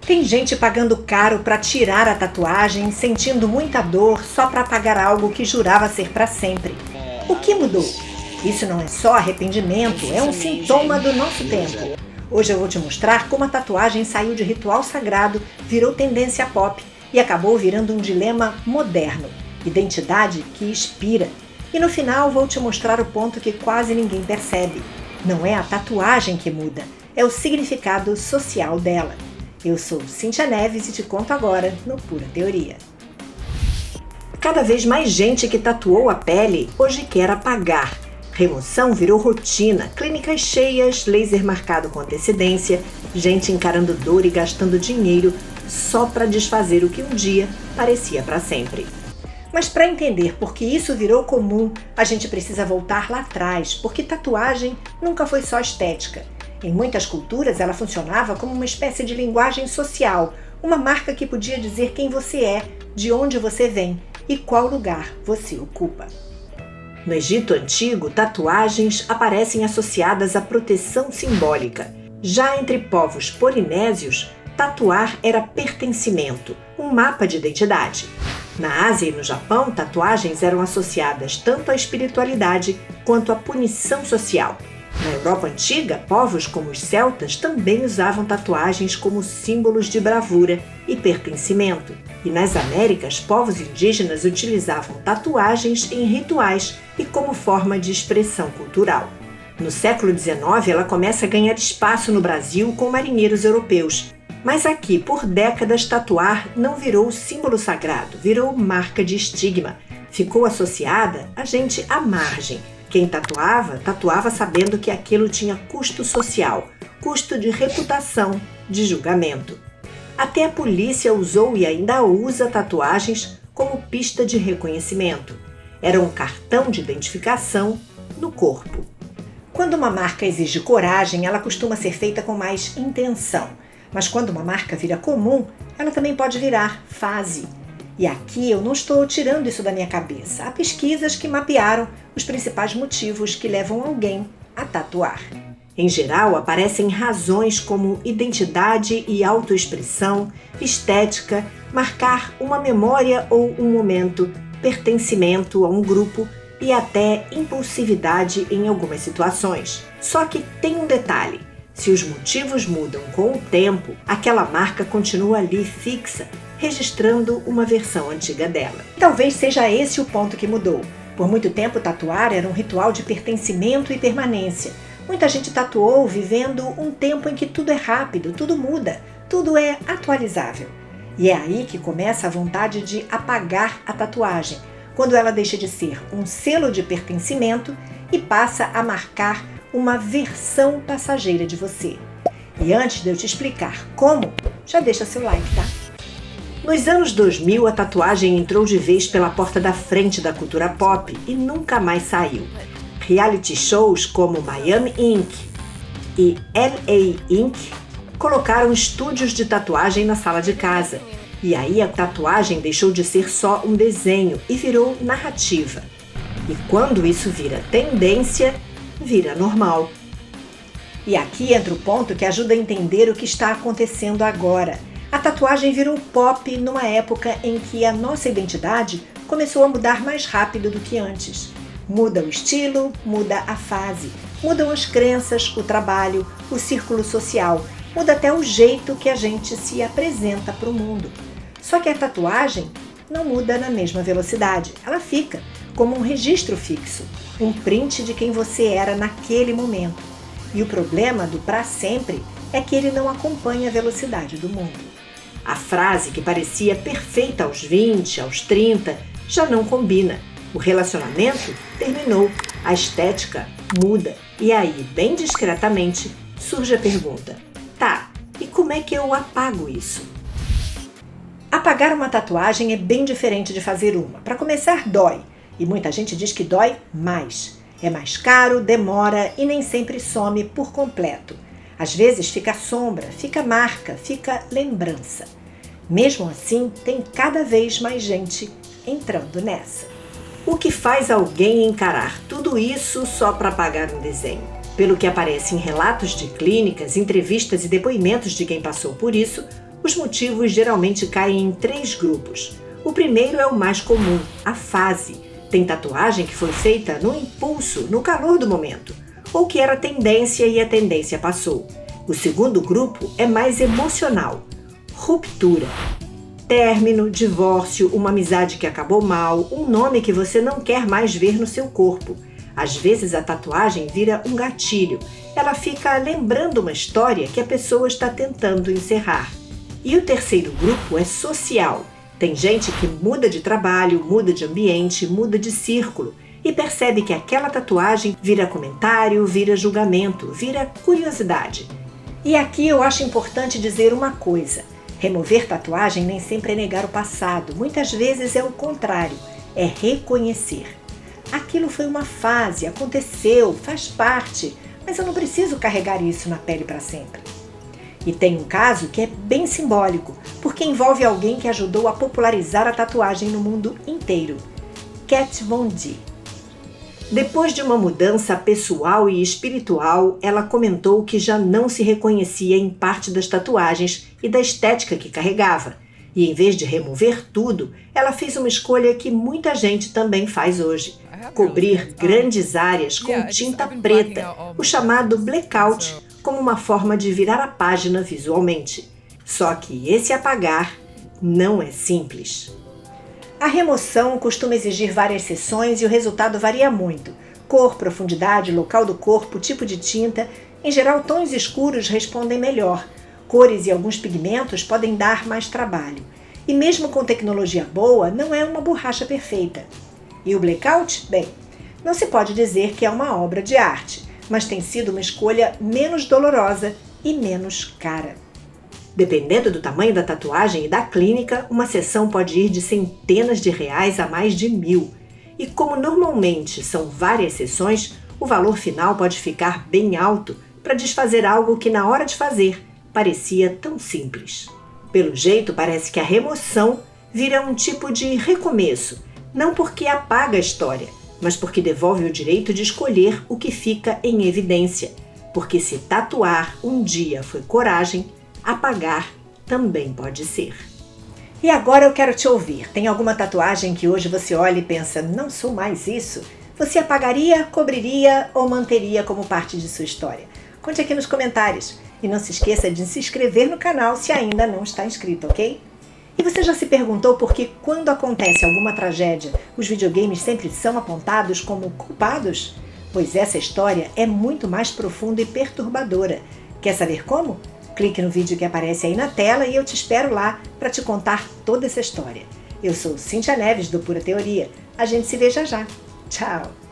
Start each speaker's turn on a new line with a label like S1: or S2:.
S1: Tem gente pagando caro para tirar a tatuagem, sentindo muita dor só para apagar algo que jurava ser para sempre. O que mudou? Isso não é só arrependimento, é um sintoma do nosso tempo. Hoje eu vou te mostrar como a tatuagem saiu de ritual sagrado, virou tendência pop e acabou virando um dilema moderno. Identidade que inspira. E no final vou te mostrar o ponto que quase ninguém percebe. Não é a tatuagem que muda, é o significado social dela. Eu sou Cíntia Neves e te conto agora no Pura Teoria. Cada vez mais gente que tatuou a pele hoje quer apagar. Remoção virou rotina, clínicas cheias, laser marcado com antecedência, gente encarando dor e gastando dinheiro só para desfazer o que um dia parecia para sempre. Mas para entender por que isso virou comum, a gente precisa voltar lá atrás, porque tatuagem nunca foi só estética. Em muitas culturas, ela funcionava como uma espécie de linguagem social, uma marca que podia dizer quem você é, de onde você vem e qual lugar você ocupa. No Egito Antigo, tatuagens aparecem associadas à proteção simbólica. Já entre povos polinésios, tatuar era pertencimento, um mapa de identidade. Na Ásia e no Japão, tatuagens eram associadas tanto à espiritualidade quanto à punição social. Na Europa Antiga, povos como os celtas também usavam tatuagens como símbolos de bravura e pertencimento. E nas Américas, povos indígenas utilizavam tatuagens em rituais e como forma de expressão cultural. No século XIX, ela começa a ganhar espaço no Brasil com marinheiros europeus. Mas aqui, por décadas, tatuar não virou símbolo sagrado, virou marca de estigma. Ficou associada a gente à margem. Quem tatuava, tatuava sabendo que aquilo tinha custo social, custo de reputação, de julgamento. Até a polícia usou e ainda usa tatuagens como pista de reconhecimento. Era um cartão de identificação no corpo. Quando uma marca exige coragem, ela costuma ser feita com mais intenção. Mas quando uma marca vira comum, ela também pode virar fase. E aqui eu não estou tirando isso da minha cabeça. Há pesquisas que mapearam os principais motivos que levam alguém a tatuar. Em geral, aparecem razões como identidade e autoexpressão, estética, marcar uma memória ou um momento, pertencimento a um grupo e até impulsividade em algumas situações. Só que tem um detalhe: se os motivos mudam com o tempo, aquela marca continua ali fixa, registrando uma versão antiga dela. Talvez seja esse o ponto que mudou. Por muito tempo, tatuar era um ritual de pertencimento e permanência. Muita gente tatuou vivendo um tempo em que tudo é rápido, tudo muda, tudo é atualizável. E é aí que começa a vontade de apagar a tatuagem, quando ela deixa de ser um selo de pertencimento e passa a marcar uma versão passageira de você. E antes de eu te explicar como, já deixa seu like, tá? Nos anos 2000, a tatuagem entrou de vez pela porta da frente da cultura pop e nunca mais saiu. Reality shows como Miami Ink e LA Ink colocaram estúdios de tatuagem na sala de casa. E aí a tatuagem deixou de ser só um desenho e virou narrativa. E quando isso vira tendência, vira normal. E aqui entra o ponto que ajuda a entender o que está acontecendo agora. A tatuagem virou pop numa época em que a nossa identidade começou a mudar mais rápido do que antes. Muda o estilo, muda a fase, mudam as crenças, o trabalho, o círculo social, muda até o jeito que a gente se apresenta para o mundo. Só que a tatuagem não muda na mesma velocidade, ela fica como um registro fixo, um print de quem você era naquele momento. E o problema do para sempre é que ele não acompanha a velocidade do mundo. A frase que parecia perfeita aos 20, aos 30, já não combina. O relacionamento terminou, a estética muda. E aí, bem discretamente, surge a pergunta: tá, e como é que eu apago isso? Apagar uma tatuagem é bem diferente de fazer uma. Para começar, dói. E muita gente diz que dói mais. É mais caro, demora e nem sempre some por completo. Às vezes fica sombra, fica marca, fica lembrança. Mesmo assim, tem cada vez mais gente entrando nessa. O que faz alguém encarar tudo isso só para apagar um desenho? Pelo que aparece em relatos de clínicas, entrevistas e depoimentos de quem passou por isso, Os motivos geralmente caem em 3 grupos. O primeiro é o mais comum, a fase. Tem tatuagem que foi feita no impulso, no calor do momento, ou que era tendência e a tendência passou. O segundo grupo é mais emocional, ruptura. Término, divórcio, uma amizade que acabou mal, um nome que você não quer mais ver no seu corpo. Às vezes a tatuagem vira um gatilho. Ela fica lembrando uma história que a pessoa está tentando encerrar. E o terceiro grupo é social. Tem gente que muda de trabalho, muda de ambiente, muda de círculo e percebe que aquela tatuagem vira comentário, vira julgamento, vira curiosidade. E aqui eu acho importante dizer uma coisa. Remover tatuagem nem sempre é negar o passado. Muitas vezes é o contrário, é reconhecer. Aquilo foi uma fase, aconteceu, faz parte, mas eu não preciso carregar isso na pele para sempre. E tem um caso que é bem simbólico, porque envolve alguém que ajudou a popularizar a tatuagem no mundo inteiro. Kat Von D. Depois de uma mudança pessoal e espiritual, ela comentou que já não se reconhecia em parte das tatuagens e da estética que carregava. E em vez de remover tudo, ela fez uma escolha que muita gente também faz hoje. Cobrir grandes áreas com tinta preta, o chamado blackout, como uma forma de virar a página visualmente. Só que esse apagar não é simples. A remoção costuma exigir várias sessões e o resultado varia muito. Cor, profundidade, local do corpo, tipo de tinta. Em geral, tons escuros respondem melhor. Cores e alguns pigmentos podem dar mais trabalho. E mesmo com tecnologia boa, não é uma borracha perfeita. E o blackout? Bem, não se pode dizer que é uma obra de arte, mas tem sido uma escolha menos dolorosa e menos cara. Dependendo do tamanho da tatuagem e da clínica, uma sessão pode ir de centenas de reais a mais de 1.000. E como normalmente são várias sessões, o valor final pode ficar bem alto para desfazer algo que na hora de fazer parecia tão simples. Pelo jeito, parece que a remoção vira um tipo de recomeço, não porque apaga a história, mas porque devolve o direito de escolher o que fica em evidência. Porque se tatuar um dia foi coragem, apagar também pode ser. E agora eu quero te ouvir. Tem alguma tatuagem que hoje você olha e pensa, não sou mais isso? Você apagaria, cobriria ou manteria como parte de sua história? Conte aqui nos comentários. E não se esqueça de se inscrever no canal se ainda não está inscrito, ok? E você já se perguntou por que quando acontece alguma tragédia, os videogames sempre são apontados como culpados? Pois essa história é muito mais profunda e perturbadora. Quer saber como? Clique no vídeo que aparece aí na tela e eu te espero lá para te contar toda essa história. Eu sou Cíntia Neves, do Pura Teoria. A gente se vê já já. Tchau!